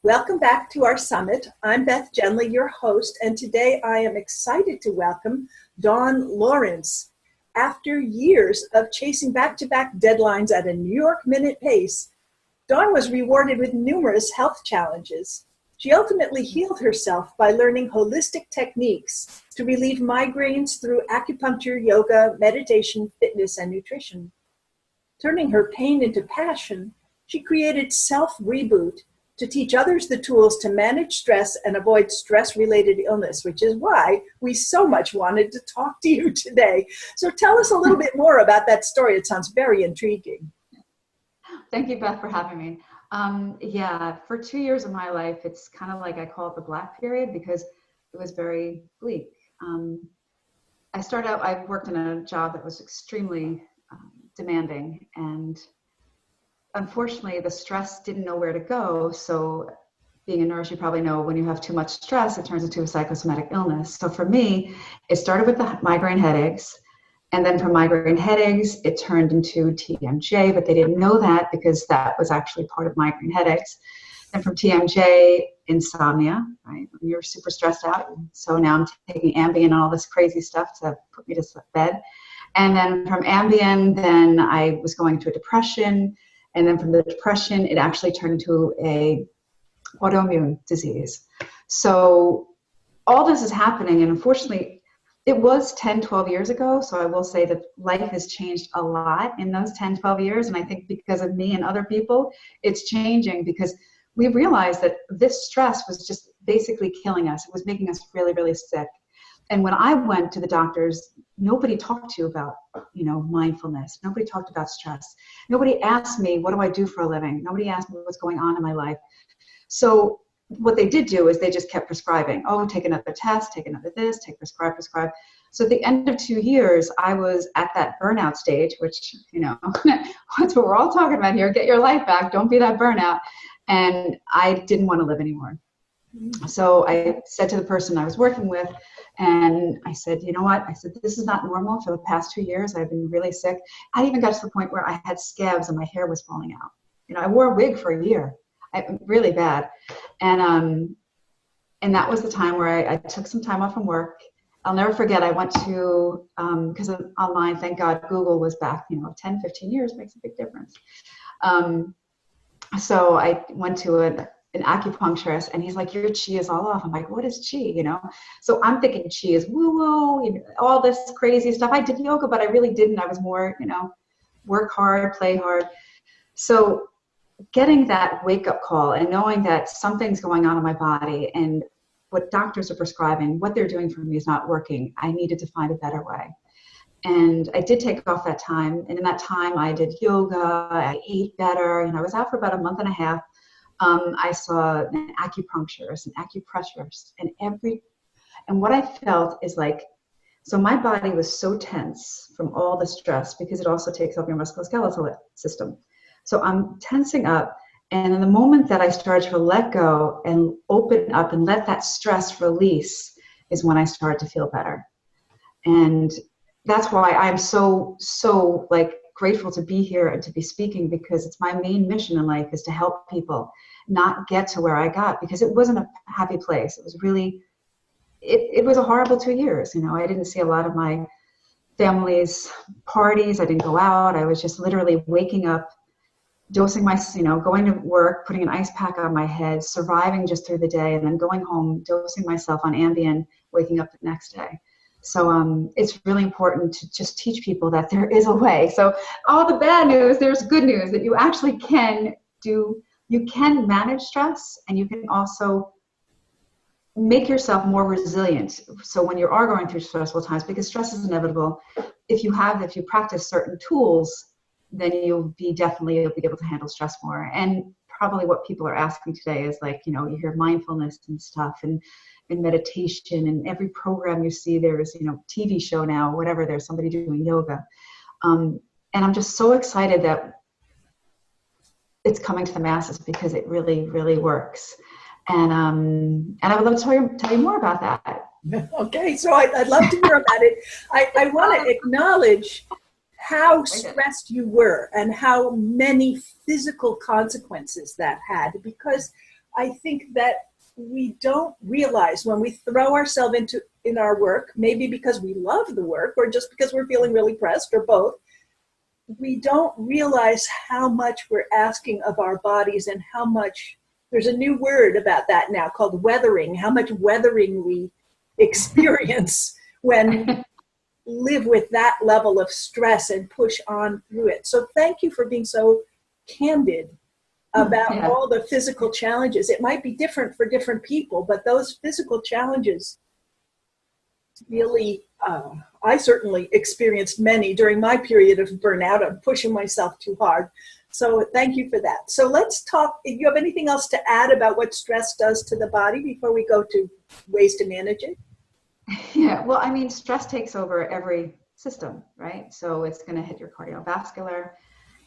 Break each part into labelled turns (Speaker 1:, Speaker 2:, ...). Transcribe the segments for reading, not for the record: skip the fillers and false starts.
Speaker 1: Welcome back to our summit. I'm Beth Genley, your host, and today I am excited to welcome Dawn Lorentz. After years of chasing back-to-back deadlines at a New York minute pace, Dawn was rewarded with numerous health challenges. She ultimately healed herself by learning holistic techniques to relieve migraines through acupuncture, yoga, meditation, fitness, and nutrition. Turning her pain into passion, she created Self Reboot to teach others the tools to manage stress and avoid stress-related illness, which is why we so much wanted to talk to you today. So tell us a little bit more about that story. It sounds very intriguing.
Speaker 2: Thank you, Beth, for having me. For 2 years of my life, it's kind of like I call it the black period because it was very bleak. I worked in a job that was extremely demanding, and unfortunately the stress didn't know where to go. So being a nurse, you probably know when you have too much stress, it turns into a psychosomatic illness. So for me, it started with the migraine headaches. And then from migraine headaches, it turned into TMJ, but they didn't know that because that was actually part of migraine headaches. And from TMJ, insomnia, right? When you're super stressed out. So now I'm taking Ambien and all this crazy stuff to put me to bed. And then from Ambien, then I was going into a depression. And then from the depression, it actually turned into a autoimmune disease. So all this is happening. And unfortunately, it was 10, 12 years ago. So I will say that life has changed a lot in those 10, 12 years. And I think because of me and other people, it's changing because we realized that this stress was just basically killing us. It was making us really, really sick. And when I went to the doctors, nobody talked to you about, mindfulness. Nobody talked about stress. Nobody asked me, what do I do for a living? Nobody asked me what's going on in my life. So what they did do is they just kept prescribing. Oh, take another test, take another this, prescribe. So at the end of 2 years, I was at that burnout stage, which, that's what we're all talking about here. Get your life back. Don't be that burnout. And I didn't want to live anymore. So I said to the person I was working with, and I said, you know what? I said, this is not normal. For the past 2 years, I've been really sick. I even got to the point where I had scabs and my hair was falling out. I wore a wig for a year. Really bad. And that was the time where I took some time off from work. I'll never forget, I went to, because online, thank God, Google was back, 10, 15 years makes a big difference. So I went to an acupuncturist, and he's like, your chi is all off. I'm like, what is chi, So I'm thinking chi is woo-woo, all this crazy stuff. I did yoga, but I really didn't. I was more, work hard, play hard. So getting that wake-up call and knowing that something's going on in my body and what doctors are prescribing, what they're doing for me is not working. I needed to find a better way. And I did take off that time. And in that time, I did yoga, I ate better. I was out for about a month and a half. I saw an acupuncturist, an acupressurist, and what I felt is like, so my body was so tense from all the stress because it also takes up your musculoskeletal system. So I'm tensing up, and in the moment that I started to let go and open up and let that stress release is when I started to feel better. And that's why I'm so grateful to be here and to be speaking, because it's my main mission in life is to help people not get to where I got, because it wasn't a happy place. It was really, it was a horrible 2 years. I didn't see a lot of my family's parties. I didn't go out. I was just literally waking up, dosing going to work, putting an ice pack on my head, surviving just through the day, and then going home, dosing myself on Ambien, waking up the next day. So it's really important to just teach people that there is a way. So all the bad news, there's good news that you actually can do. You can manage stress, and you can also make yourself more resilient. So when you are going through stressful times, because stress is inevitable, if you practice certain tools, then you'll be able to handle stress more. And probably what people are asking today is like, you hear mindfulness and stuff and meditation, and every program you see, there's, TV show now, whatever, there's somebody doing yoga. And I'm just so excited that it's coming to the masses because it really, really works. And I would love to tell you more about that.
Speaker 1: Okay, so I'd love to hear about it. I want to acknowledge how stressed you were and how many physical consequences that had, because I think that we don't realize when we throw ourselves in our work, maybe because we love the work or just because we're feeling really pressed or both, we don't realize how much we're asking of our bodies and how much, there's a new word about that now called weathering, how much weathering we experience when we live with that level of stress and push on through it. So thank you for being so candid about all the physical challenges. It might be different for different people, but those physical challenges really, I certainly experienced many during my period of burnout of pushing myself too hard. So thank you for that. So let's talk, if you have anything else to add about what stress does to the body before we go to ways to manage it?
Speaker 2: Yeah, well, I mean, stress takes over every system, right? So it's going to hit your cardiovascular.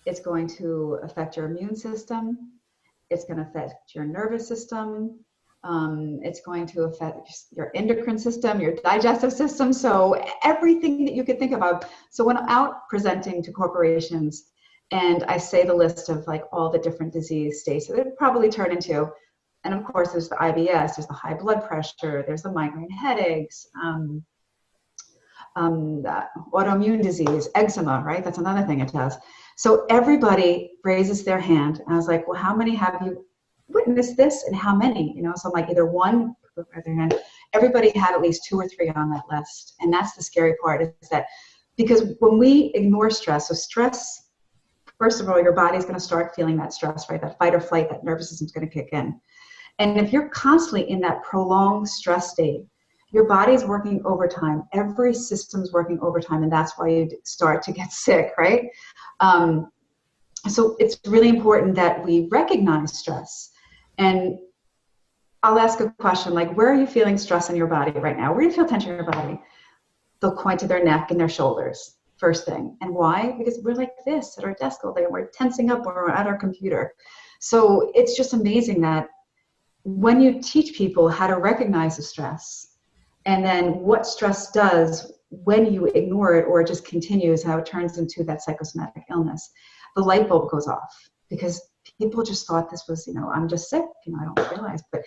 Speaker 2: It's going to affect your immune system. It's going to affect your nervous system. It's going to affect your endocrine system, your digestive system. So everything that you could think about. So when I'm out presenting to corporations and I say the list of like all the different disease states that it would probably turn into, and of course there's the IBS, there's the high blood pressure, there's the migraine headaches, autoimmune disease, eczema, right? That's another thing it does. So everybody raises their hand. And I was like, well, how many have you witnessed this and how many? You know, so I'm like either one, everybody had at least 2 or 3 on that list. And that's the scary part is that because when we ignore stress, so stress, first of all, your body's going to start feeling that stress, right? That fight or flight, that nervous system's going to kick in. And if you're constantly in that prolonged stress state, your body's working overtime. Every system's working overtime, and that's why you start to get sick, right? So it's really important that we recognize stress. And I'll ask a question like, where are you feeling stress in your body right now? Where do you feel tension in your body? They'll point to their neck and their shoulders, first thing. And why? Because we're like this at our desk all day, and we're tensing up when we're at our computer. So it's just amazing that when you teach people how to recognize the stress and then what stress does when you ignore it or it just continues, how it turns into that psychosomatic illness, the light bulb goes off because people just thought this was, you know, I'm just sick, you know, I don't realize. But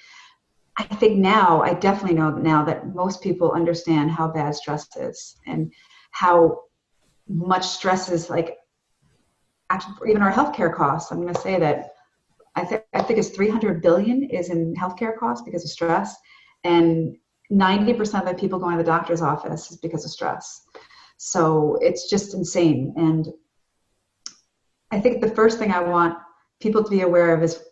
Speaker 2: I think now, I definitely know now that most people understand how bad stress is and how much stress is like, actually, even our healthcare costs. I'm going to say that I think it's 300 billion is in healthcare costs because of stress, and 90% of the people going to the doctor's office is because of stress. So it's just insane. And I think the first thing I want people to be aware of is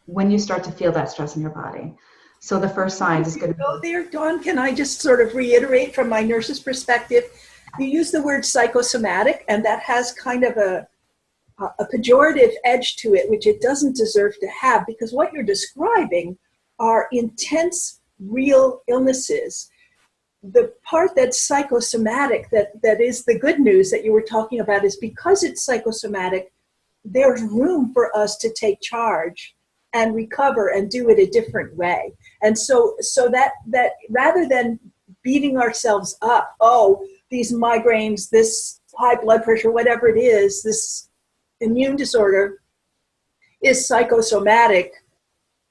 Speaker 2: when you start to feel that stress in your body. So the first signs is going to
Speaker 1: go there, Dawn. Can I just sort of reiterate from my nurse's perspective? You use the word psychosomatic, and that has kind of a pejorative edge to it, which it doesn't deserve to have, because what you're describing are intense, real illnesses. The part that's psychosomatic, that is the good news that you were talking about, is because it's psychosomatic, there's room for us to take charge and recover and do it a different way. And so that rather than beating ourselves up, oh, these migraines, this high blood pressure, whatever it is, this immune disorder is psychosomatic,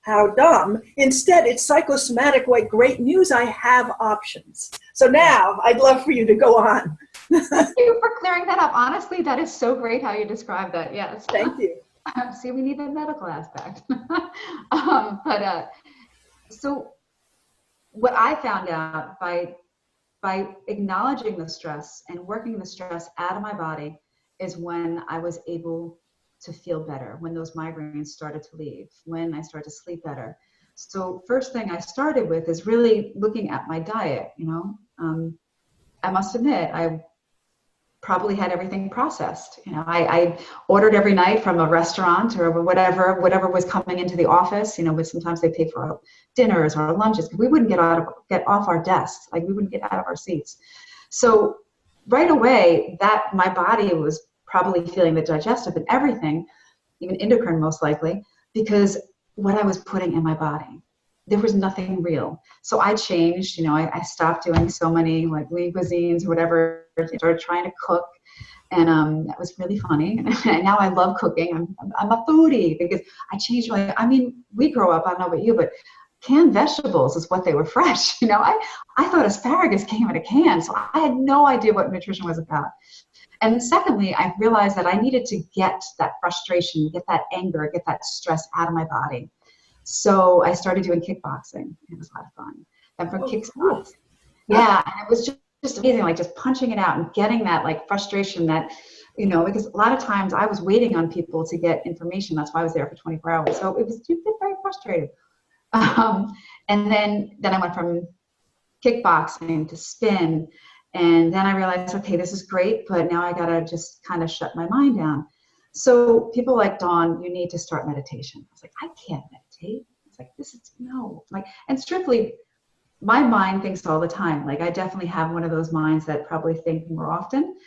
Speaker 1: how dumb. Instead, it's psychosomatic. What great news, I have options. So now I'd love for you to go on.
Speaker 2: Thank you for clearing that up. Honestly, that is so great how you described that. Yes.
Speaker 1: Thank you.
Speaker 2: See, we need the medical aspect. So what I found out by acknowledging the stress and working the stress out of my body is when I was able to feel better, when those migraines started to leave, when I started to sleep better. So first thing I started with is really looking at my diet. You know, I must admit, I probably had everything processed. You know, I ordered every night from a restaurant or whatever was coming into the office. You know, but sometimes they pay for our dinners or our lunches because we wouldn't get off our desks, like we wouldn't get out of our seats. So right away, that my body was probably feeling the digestive and everything, even endocrine most likely, because what I was putting in my body, there was nothing real. So I changed, you know, I stopped doing so many like lean cuisines or whatever, started trying to cook. And that was really funny. And now I love cooking. I'm a foodie because I changed I mean, we grow up, I don't know about you, but canned vegetables is what they were fresh. I thought asparagus came in a can, so I had no idea what nutrition was about. And secondly, I realized that I needed to get that frustration, get that anger, get that stress out of my body. So I started doing kickboxing. It was a lot of fun. And from kickboxing, yeah, and it was just amazing, like just punching it out and getting that like frustration that, because a lot of times I was waiting on people to get information. That's why I was there for 24 hours. So you get very frustrated. And then I went from kickboxing to spin. And then I realized, okay, this is great, but now I got to just kind of shut my mind down. So people like, Dawn, you need to start meditation. I was like, I can't meditate. It's like, no. And strictly, my mind thinks all the time. Like, I definitely have one of those minds that probably think more often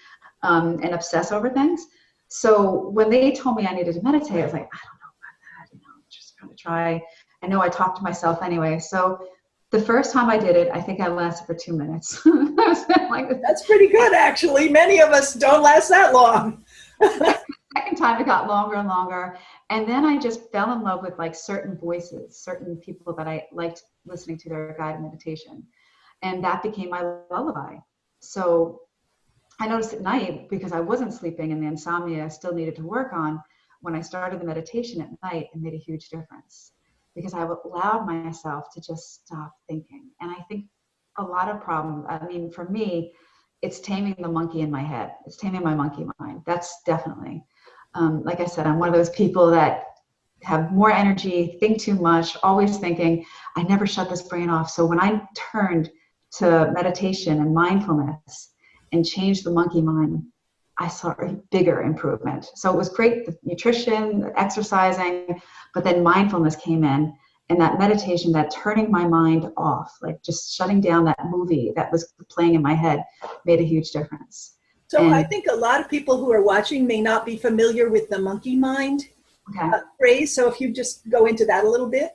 Speaker 2: and obsess over things. So when they told me I needed to meditate, I was like, I don't know about that. I'm just going to try. I know I talk to myself anyway. So the first time I did it, I think I lasted for 2 minutes.
Speaker 1: That's pretty good, actually. Many of us don't last that long.
Speaker 2: Second time it got longer and longer. And then I just fell in love with like certain voices, certain people that I liked listening to their guided meditation. And that became my lullaby. So I noticed at night, because I wasn't sleeping and the insomnia I still needed to work on, when I started the meditation at night, it made a huge difference. Because I allowed myself to just stop thinking. And I think a lot of problems, for me, it's taming the monkey in my head. It's taming my monkey mind. That's definitely, like I said, I'm one of those people that have more energy, think too much, always thinking. I never shut this brain off. So when I turned to meditation and mindfulness and changed the monkey mind, I saw a bigger improvement. So it was great, the nutrition, the exercising, but then mindfulness came in, and that meditation, that turning my mind off, like just shutting down that movie that was playing in my head, made a huge difference.
Speaker 1: So I think a lot of people who are watching may not be familiar with the monkey mind phrase. So if you just go into that a little bit.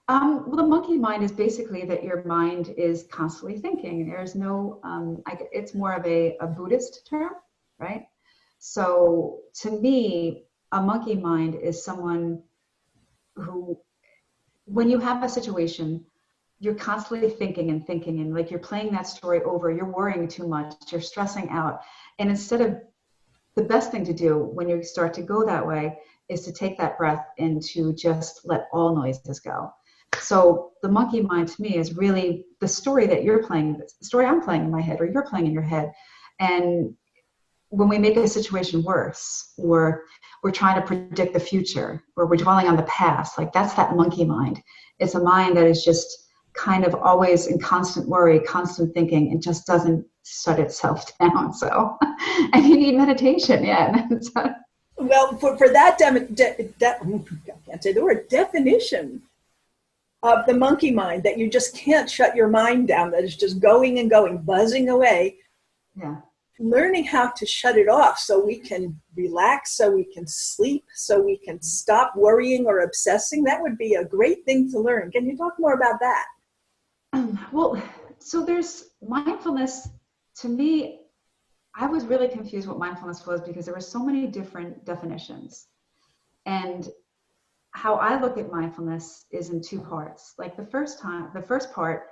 Speaker 2: Well, the monkey mind is basically that your mind is constantly thinking. There's no, it's more of a Buddhist term, right? So to me, a monkey mind is someone who, when you have a situation, you're constantly thinking and like you're playing that story over, you're worrying too much, you're stressing out. And instead of, the best thing to do when you start to go that way is to take that breath and to just let all noises go. So the monkey mind to me is really the story that you're playing, the story I'm playing in my head or you're playing in your head. And when we make a situation worse, or we're trying to predict the future, or we're dwelling on the past, like that's that monkey mind. It's a mind that is just kind of always in constant worry, constant thinking, and just doesn't shut itself down. So, and you need meditation, yeah.
Speaker 1: Well, for that I can't say the word, definition of the monkey mind, that you just can't shut your mind down, that is just going and going, buzzing away.
Speaker 2: Yeah.
Speaker 1: Learning how to shut it off so we can relax, so we can sleep, so we can stop worrying or obsessing. That would be a great thing to learn. Can you talk more about that?
Speaker 2: Well, so there's mindfulness. To me, I was really confused what mindfulness was because there were so many different definitions. And how I look at mindfulness is in two parts. Like the first part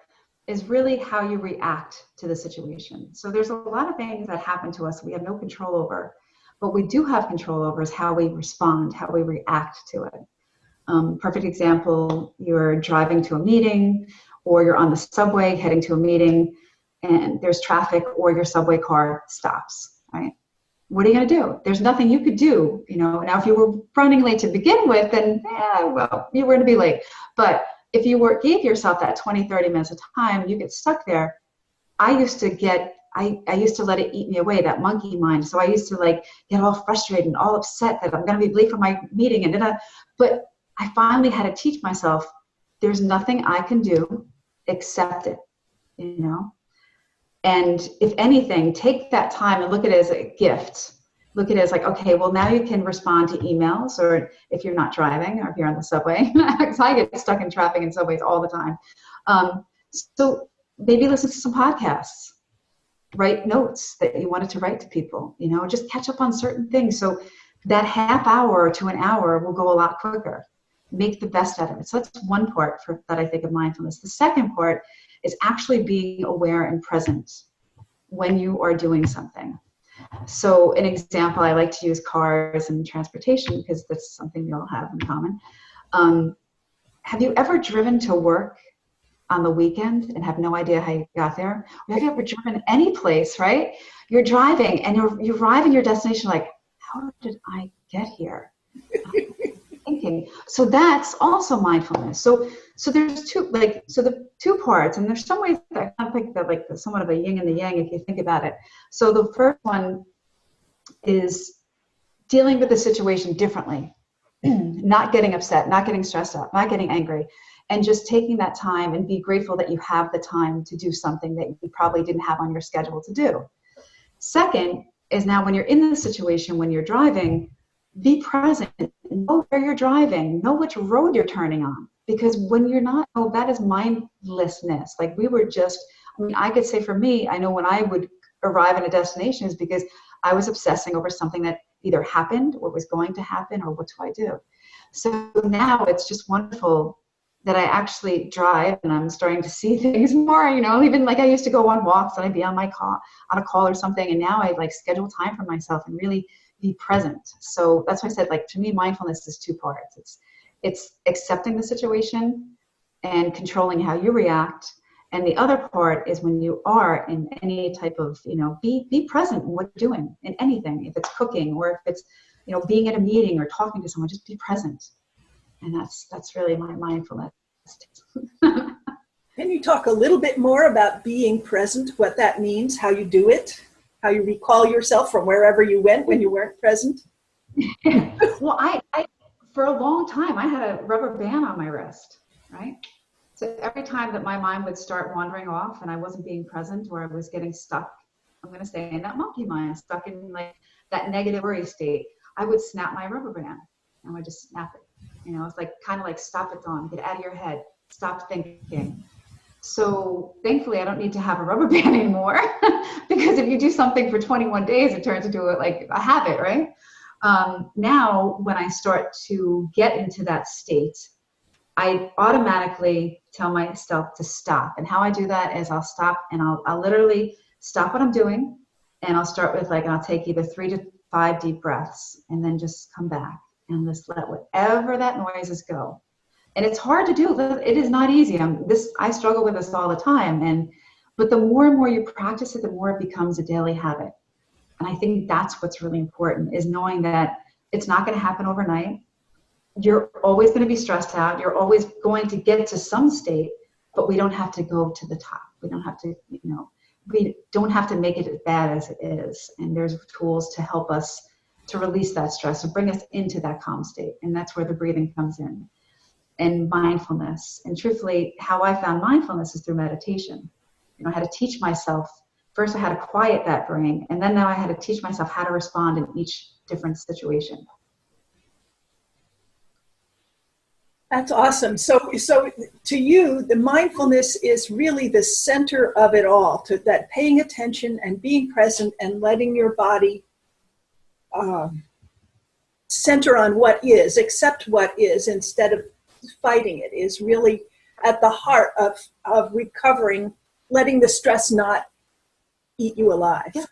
Speaker 2: is really how you react to the situation. So there's a lot of things that happen to us we have no control over. What we do have control over is how we respond, how we react to it. Perfect example, you're driving to a meeting, or you're on the subway heading to a meeting, and there's traffic, or your subway car stops, right? What are you going to do? There's nothing you could do, Now, if you were running late to begin with, then, well, you were going to be late. But if you gave yourself that 20, 30 minutes of time, you get stuck there. I used to let it eat me away, that monkey mind. So I used to get all frustrated and all upset that I'm going to be late for my meeting. But I finally had to teach myself, there's nothing I can do except it, And if anything, take that time and look at it as a gift. Look at it as okay, well, now you can respond to emails, or if you're not driving, or if you're on the subway, because I get stuck in traffic in subways all the time. So maybe listen to some podcasts. write notes that you wanted to write to people, you know, just catch up on certain things. So that half hour to an hour will go a lot quicker. Make the best out of it. So that's one part that I think of mindfulness. The second part is actually being aware and present when you are doing something. So an example, I like to use cars and transportation because that's something we all have in common. Have you ever driven to work on the weekend and have no idea how you got there? Or have you ever driven any place, right? You're driving and you arrive at your destination like, how did I get here? Thinking. So that's also mindfulness. So there's the two parts, and there's some ways that I think that like somewhat of a yin and the yang if you think about it. So the first one is dealing with the situation differently, not getting upset, not getting stressed out, not getting angry, and just taking that time and be grateful that you have the time to do something that you probably didn't have on your schedule to do. Second is now when you're in the situation, when you're driving, be present, know where you're driving, know which road you're turning on. Because when you're not, that is mindlessness. Like I could say for me, I know when I would arrive at a destination is because I was obsessing over something that either happened or was going to happen or what do I do? So now it's just wonderful that I actually drive and I'm starting to see things more, you know, even like I used to go on walks and I'd be on a call or something. And now I like schedule time for myself and really be present. So that's why I said, like, to me, mindfulness is two parts. It's accepting the situation and controlling how you react. And the other part is when you are in any type of, you know, be present in what you're doing in anything. If it's cooking or if it's, you know, being at a meeting or talking to someone, just be present. And that's really my mindfulness.
Speaker 1: Can you talk a little bit more about being present, what that means, how you do it, how you recall yourself from wherever you went when you weren't present?
Speaker 2: Well, I for a long time, I had a rubber band on my wrist, right? So every time that my mind would start wandering off and I wasn't being present or I was getting stuck, I'm going to say in that monkey mind, stuck in like that negative worry state, I would snap my rubber band and I would just snap it. You know, it's like kind of like stop it, Dawn, get out of your head, stop thinking. So thankfully, I don't need to have a rubber band anymore because if you do something for 21 days, it turns into like a habit, right? Now, when I start to get into that state, I automatically tell myself to stop. And how I do that is I'll stop and I'll literally stop what I'm doing. And I'll start with I'll take either 3 to 5 deep breaths and then just come back and just let whatever that noise is go. And it's hard to do. It is not easy. I struggle with this all the time. But the more and more you practice it, the more it becomes a daily habit. And I think that's what's really important, is knowing that it's not going to happen overnight. You're always going to be stressed out. You're always going to get to some state, but we don't have to go to the top. We don't have to, we don't have to make it as bad as it is. And there's tools to help us to release that stress and bring us into that calm state. And that's where the breathing comes in. And mindfulness. And truthfully, how I found mindfulness is through meditation. I had to teach myself. First, I had to quiet that brain. And then now I had to teach myself how to respond in each different situation.
Speaker 1: That's awesome. So to you, the mindfulness is really the center of it all, to that paying attention and being present and letting your body center on what is, accept what is, instead of fighting it, is really at the heart of recovering, letting the stress not eat you alive.
Speaker 2: Yeah,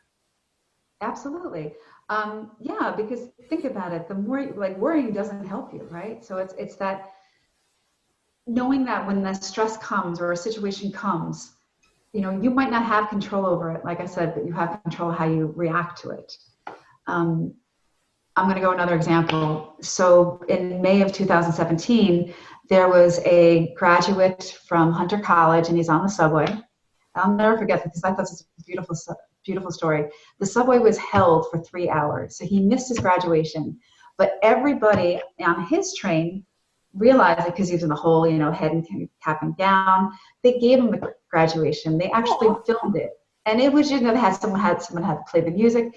Speaker 2: absolutely. Because think about it, the more worrying doesn't help you, right? So it's that knowing that when the stress comes or a situation comes, you might not have control over it, like I said, but you have control how you react to it. I'm going to go another example. So in May of 2017, there was a graduate from Hunter College, and he's on the subway. I'll never forget this because I thought this was a beautiful story. The subway was held for 3 hours, so he missed his graduation. But everybody on his train realized it because he was in the whole, head and cap and gown. They gave him the graduation. They actually filmed it, and it was someone had to play the music,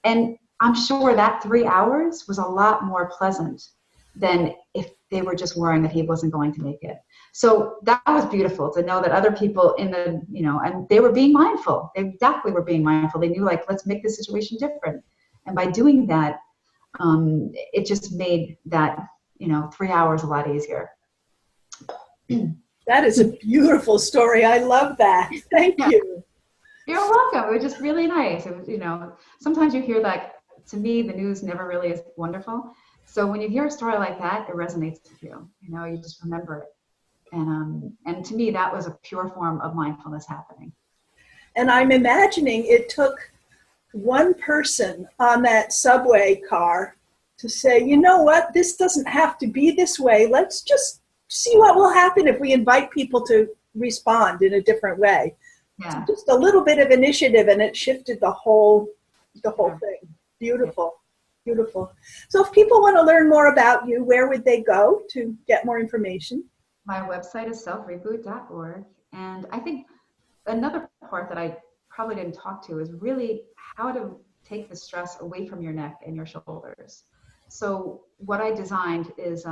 Speaker 2: and I'm sure that 3 hours was a lot more pleasant than if they were just worrying that he wasn't going to make it. So that was beautiful to know that other people in the, and they were being mindful. They definitely were being mindful. They knew, like, let's make this situation different. And by doing that, it just made that, 3 hours a lot easier.
Speaker 1: That is a beautiful story. I love that. Thank you.
Speaker 2: You're welcome. It was just really nice. It was, sometimes you hear that, to me, the news never really is wonderful. So when you hear a story like that, it resonates with you. You just remember it. And to me, that was a pure form of mindfulness happening.
Speaker 1: And I'm imagining it took one person on that subway car to say, you know what, this doesn't have to be this way. Let's just see what will happen if we invite people to respond in a different way.
Speaker 2: Yeah.
Speaker 1: So just a little bit of initiative, and it shifted the whole thing. Beautiful. Beautiful. So if people want to learn more about you, where would they go to get more information?
Speaker 2: My website is selfreboot.org. And I think another part that I probably didn't talk to is really how to take the stress away from your neck and your shoulders. So what I designed is,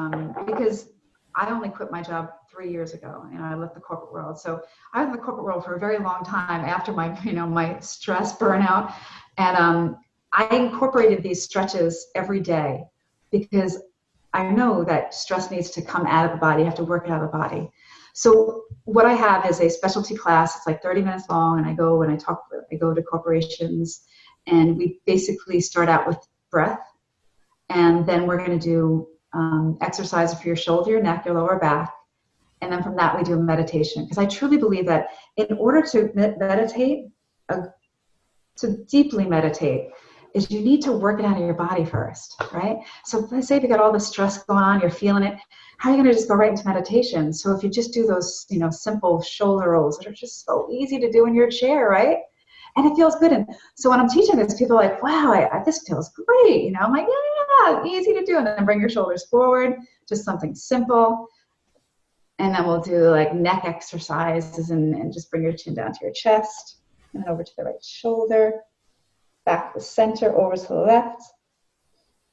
Speaker 2: because I only quit my job 3 years ago, and I left the corporate world. So I was in the corporate world for a very long time after my, my stress burnout. And I incorporated these stretches every day because I know that stress needs to come out of the body. You have to work it out of the body. So what I have is a specialty class. It's like 30 minutes long, and I go to corporations, and we basically start out with breath, and then we're going to do exercises for your shoulder, your neck, your lower back, and then from that we do a meditation. Because I truly believe that in order to meditate, to deeply meditate, is you need to work it out of your body first, right? So let's say if you got all the stress going on, you're feeling it, how are you going to just go right into meditation? So if you just do those, simple shoulder rolls that are just so easy to do in your chair, right? And it feels good. And so when I'm teaching this, people are like, wow, this feels great. I'm like, yeah, easy to do. And then bring your shoulders forward, just something simple. And then we'll do like neck exercises and just bring your chin down to your chest and over to the right shoulder. Back to the center, over to the left,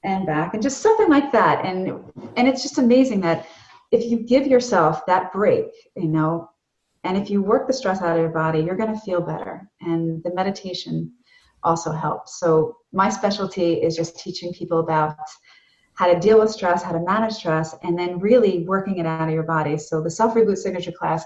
Speaker 2: and back, and just something like that. And it's just amazing that if you give yourself that break, and if you work the stress out of your body, you're going to feel better. And the meditation also helps. So my specialty is just teaching people about how to deal with stress, how to manage stress, and then really working it out of your body. So the Self Reboot Signature class,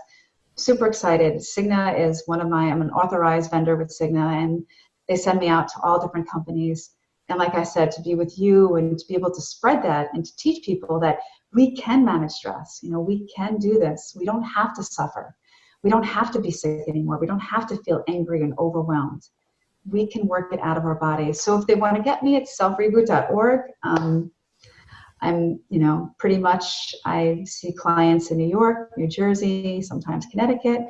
Speaker 2: super excited. Cigna is I'm an authorized vendor with Cigna, and they send me out to all different companies. And like I said, to be with you and to be able to spread that and to teach people that we can manage stress. We can do this. We don't have to suffer. We don't have to be sick anymore. We don't have to feel angry and overwhelmed. We can work it out of our bodies. So if they want to get me, it's selfreboot.org. I'm, pretty much, I see clients in New York, New Jersey, sometimes Connecticut.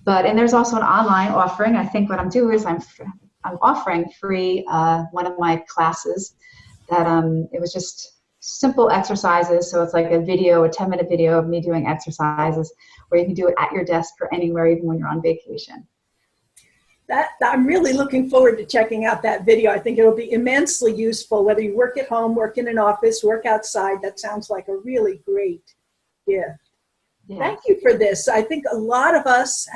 Speaker 2: And there's also an online offering. I think what I'm doing is I'm offering free one of my classes that it was just simple exercises. So it's like a 10-minute video of me doing exercises where you can do it at your desk or anywhere, even when you're on vacation.
Speaker 1: I'm really looking forward to checking out that video. I think it'll be immensely useful, whether you work at home, work in an office, work outside. That sounds like a really great gift. Yeah. Thank you for this. I think a lot of us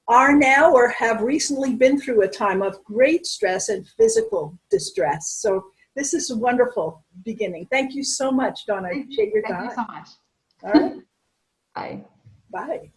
Speaker 1: are now or have recently been through a time of great stress and physical distress. So this is a wonderful beginning. Thank you so much, Dawn. I appreciate your time.
Speaker 2: Thank you so much.
Speaker 1: All right.
Speaker 2: Bye.
Speaker 1: Bye.